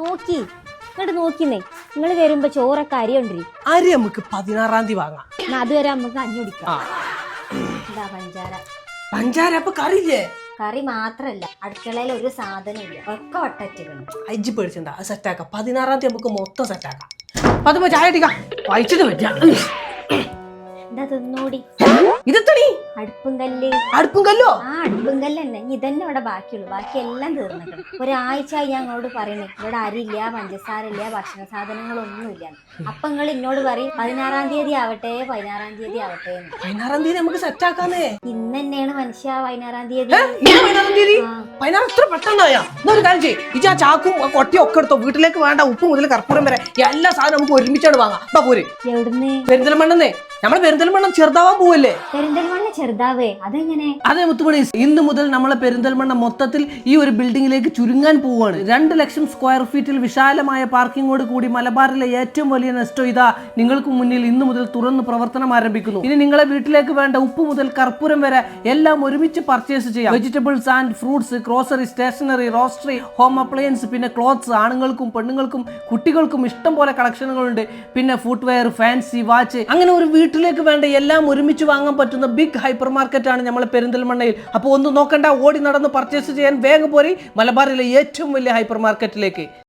നോക്കി ഇങ്ങോട്ട് നോക്കിന്നേ. നിങ്ങൾ വരുമ്പോ ചോറൊക്കെ അരി കൊണ്ടിരി. അരി നമുക്ക് 16-ാം തീയതി വാങ്ങാം. അതുവരെ നമുക്ക് കഞ്ഞി കുടിക്കാം. എന്താ പഞ്ചാര പഞ്ചാര അപ്പൊ കറിയില്ലേ? കറി മാത്രല്ല, അടുക്കളയിൽ ഒരു സാധനം ഇല്ല, ഒക്കെ വട്ടറ്റുകൾ. അജ്ജി പേടിച്ചണ്ട, അത് സെറ്റാക്കാം. 16-ാം തീയതി നമുക്ക് മൊത്തം സെറ്റാക്കാം. പതുമ്പോ ചായ അടിക്കാം, വായിച്ചിട്ട് പറ്റാം. എന്താ തിന്നോടി? ഇതെത്തണി അടുപ്പും കല്ല്. അടുപ്പും കല്ലോ? ആ അടുപ്പും കല്ല് തന്നെ. ഇതന്നെ ഇവിടെ ബാക്കിയുള്ളൂ, ബാക്കി എല്ലാം തീർന്നിട്ടുണ്ട്. ഒരാഴ്ച ഞാൻ ഞങ്ങളോട് പറയുന്നേ ഇവിടെ അരിയില്ല, പഞ്ചസാര ഇല്ല, ഭക്ഷണ സാധനങ്ങളൊന്നുമില്ല. അപ്പൊ നിങ്ങൾ എന്നോട് പറയും 16-ാം തീയതി ആവട്ടെ, 16-ാം തീയതി ആവട്ടെ. 16-ാം തീയതി നമുക്ക് സെറ്റാക്കാന്നേ. ഇന്ന് തന്നെയാണ് മനുഷ്യ 16-ാം തീയതി. 16-ാം തീയതി 16 ഇത്ര പെട്ടെന്നായാ? എന്നൊരു കാര്യം ചെയ്യും, ഇജാ ചാക്കും കൊട്ടിയും ഒക്കെ എടുത്തോ. വീട്ടിലേക്ക് വേണ്ട ഉപ്പ് മുതൽ കർപ്പൂരം വരെ എല്ലാ സാധനം നമുക്ക് ഒരുമിച്ചാണ് വാങ്ങാം. അപ്പൊ പോര്. എവിടുന്ന്? പെരിന്തൽമണ്ണന്നേ. നമ്മളെ പെരിന്തൽമണ്ണ ചെറുതാവാൻ പോവല്ലേ? പെരിന്തൽമണ്ണ ചെറുതാവേ? അതെങ്ങനെ? അതെ മുത്തുമണി, ഇന്ന് മുതൽ നമ്മളെ പെരിന്തൽമണ്ണ മൊത്തത്തിൽ ഈ ഒരു ബിൽഡിംഗിലേക്ക് ചുരുങ്ങാൻ പോവുകയാണ്. 2 ലക്ഷം സ്ക്വയർ ഫീറ്റിൽ വിശാലമായ പാർക്കിങ്ങോട് കൂടി മലബാറിലെ ഏറ്റവും വലിയ നെസ്റ്റോ ഇതാ നിങ്ങൾക്ക് മുന്നിൽ ഇന്ന് മുതൽ തുറന്ന് പ്രവർത്തനം ആരംഭിക്കുന്നു. ഇനി നിങ്ങളെ വീട്ടിലേക്ക് വേണ്ട ഉപ്പ് മുതൽ കർപ്പൂരം വരെ എല്ലാം ഒരുമിച്ച് പർച്ചേസ് ചെയ്യാം. Vegetables and fruits, grocery, stationery, roastery, home appliances, പിന്നെ ക്ലോത്ത്സ്, ആണുങ്ങൾക്കും പെണ്ണുങ്ങൾക്കും കുട്ടികൾക്കും ഇഷ്ടം പോലെ കളക്ഷനുകളുണ്ട്. പിന്നെ ഫുട്വെയർ, ഫാൻസി, വാച്ച്, അങ്ങനെ ഒരു വീട്ടിലേക്ക് വേണ്ട എല്ലാം ഒരുമിച്ച് വാങ്ങാൻ പറ്റുന്ന ബിഗ് ഹൈപ്പർ മാർക്കറ്റ് ആണ് നമ്മളെ പെരിന്തൽമണ്ണയിൽ. അപ്പോൾ ഒന്നും നോക്കണ്ട, ഓടി നടന്ന് പർച്ചേസ് ചെയ്യാൻ വേഗം പോരി മലബാറിലെ ഏറ്റവും വലിയ ഹൈപ്പർ മാർക്കറ്റിലേക്ക്.